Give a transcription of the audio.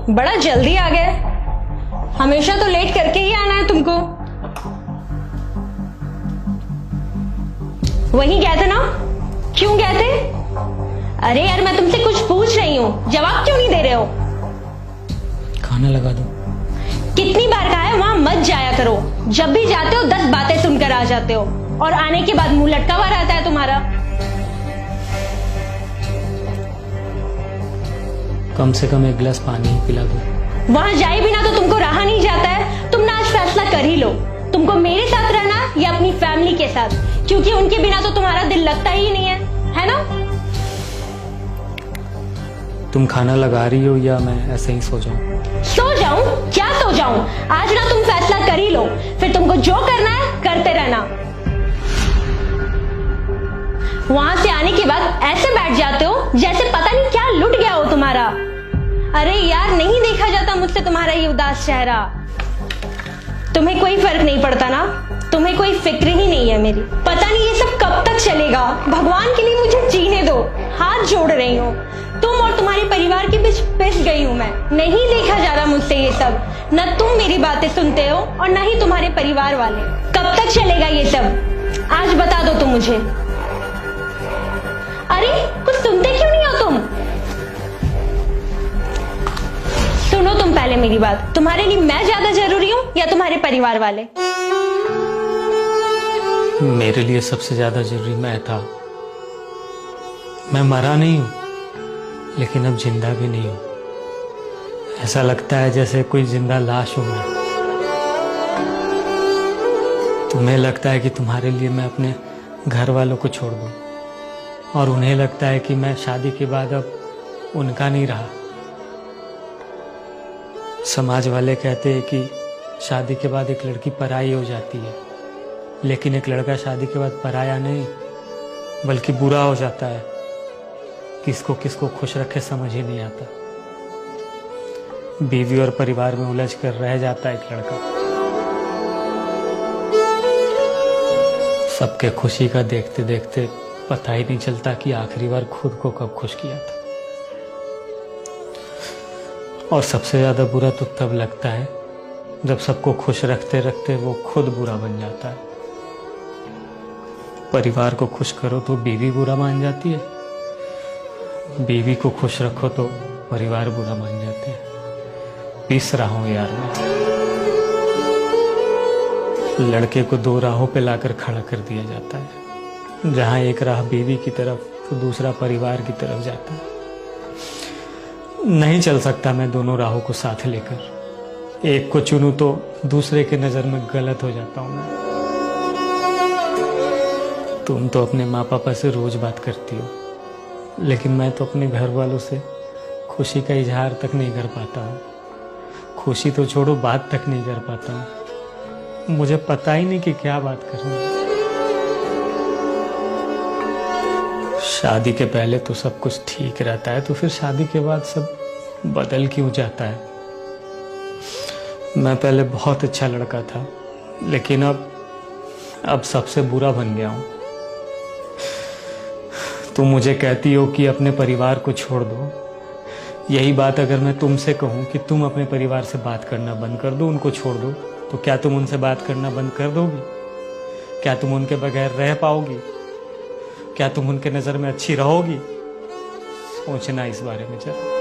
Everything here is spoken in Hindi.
बड़ा जल्दी आ गए। हमेशा तो लेट करके ही आना है तुमको। वहीं गए थे ना? क्यों गए थे? अरे यार मैं तुमसे कुछ पूछ रही हूँ, जवाब क्यों नहीं दे रहे हो? खाना लगा दो। कितनी बार कहा है वहां मत जाया करो। जब भी जाते हो 10 बातें सुनकर आ जाते हो और आने के बाद मुंह लटका हुआ रहता है तुम्हारा। कम से कम एक गिलास पानी ही पिला दो। वहां जाए बिना तो तुमको रहा नहीं जाता है। तुम ना आज फैसला कर ही लो, तुमको मेरे साथ रहना या अपनी फैमिली के साथ, क्योंकि उनके बिना तो तुम्हारा दिल लगता ही नहीं है ना? तुम खाना लगा रही हो या मैं ऐसे ही सो जाऊं? सो जाऊं? क्या सो जाऊं? आज ना तुम फैसला कर ही लो, फिर तुमको जो करना है करते रहना। वहां से आने के बाद ऐसे बैठ जाते हो जैसे पता नहीं क्या लुट गया हो तुम्हारा। अरे यार नहीं देखा जाता मुझसे तुम्हारा ये उदास चेहरा। तुम्हें कोई फर्क नहीं पड़ता ना? तुम्हें कोई फिक्र ही नहीं है मेरी। पता नहीं ये सब कब तक चलेगा। भगवान के लिए मुझे जीने दो, हाथ जोड़ रही हूँ। तुम और तुम्हारे परिवार के बीच पिस गई हूँ मैं। नहीं देखा जा रहा मुझसे ये सब। न तुम मेरी बातें सुनते हो और न ही तुम्हारे परिवार वाले। कब तक चलेगा ये सब? आज बता दो तुम मुझे। अरे कुछ सुनते क्यों नहीं हो तुम? सुनो तुम पहले मेरी बात। तुम्हारे लिए मैं ज्यादा जरूरी हूँ या तुम्हारे परिवार वाले? मेरे लिए सबसे ज्यादा जरूरी मैं था। मैं मरा नहीं हूं, लेकिन अब जिंदा भी नहीं हूं। ऐसा लगता है जैसे कोई जिंदा लाश हूं मैं। तुम्हें लगता है कि तुम्हारे लिए मैं अपने घर वालों को छोड़ दूं, और उन्हें लगता है कि मैं शादी के बाद अब उनका नहीं रहा। समाज वाले कहते हैं कि शादी के बाद एक लड़की पराई हो जाती है, लेकिन एक लड़का शादी के बाद पराया नहीं बल्कि बुरा हो जाता है। किसको किसको खुश रखे समझ ही नहीं आता। बीवी और परिवार में उलझ कर रह जाता है एक लड़का। सबके खुशी का देखते देखते पता ही नहीं चलता कि आखिरी बार खुद को कब खुश किया था। और सबसे ज्यादा बुरा तो तब लगता है जब सबको खुश रखते रखते वो खुद बुरा बन जाता है। परिवार को खुश करो तो बीवी बुरा मान जाती है, बीवी को खुश रखो तो परिवार बुरा मान जाते हैं। पिस रहा हूं यार मैं। लड़के को 2 राहों पे लाकर खड़ा कर दिया जाता है। जहां एक राह बीवी की तरफ तो दूसरा परिवार की तरफ जाता है। नहीं चल सकता मैं दोनों राहों को साथ लेकर। एक को चुनूं तो दूसरे के नजर में गलत हो जाता हूं मैं। तुम तो अपने माँ पापा से रोज बात करती हो, लेकिन मैं तो अपने घर वालों से खुशी का इजहार तक नहीं कर पाता हूँ। खुशी तो छोड़ो, बात तक नहीं कर पाता हूँ। मुझे पता ही नहीं कि क्या बात करनी है। शादी के पहले तो सब कुछ ठीक रहता है, तो फिर शादी के बाद सब बदल क्यों जाता है? मैं पहले बहुत अच्छा लड़का था, लेकिन अब सबसे बुरा बन गया हूं। तुम मुझे कहती हो कि अपने परिवार को छोड़ दो। यही बात अगर मैं तुमसे कहूं कि तुम अपने परिवार से बात करना बंद कर दो, उनको छोड़ दो, तो क्या तुम उनसे बात करना बंद कर दोगी? क्या तुम उनके बगैर रह पाओगी? क्या तुम उनके नजर में अच्छी रहोगी? सोचना इस बारे में जरा।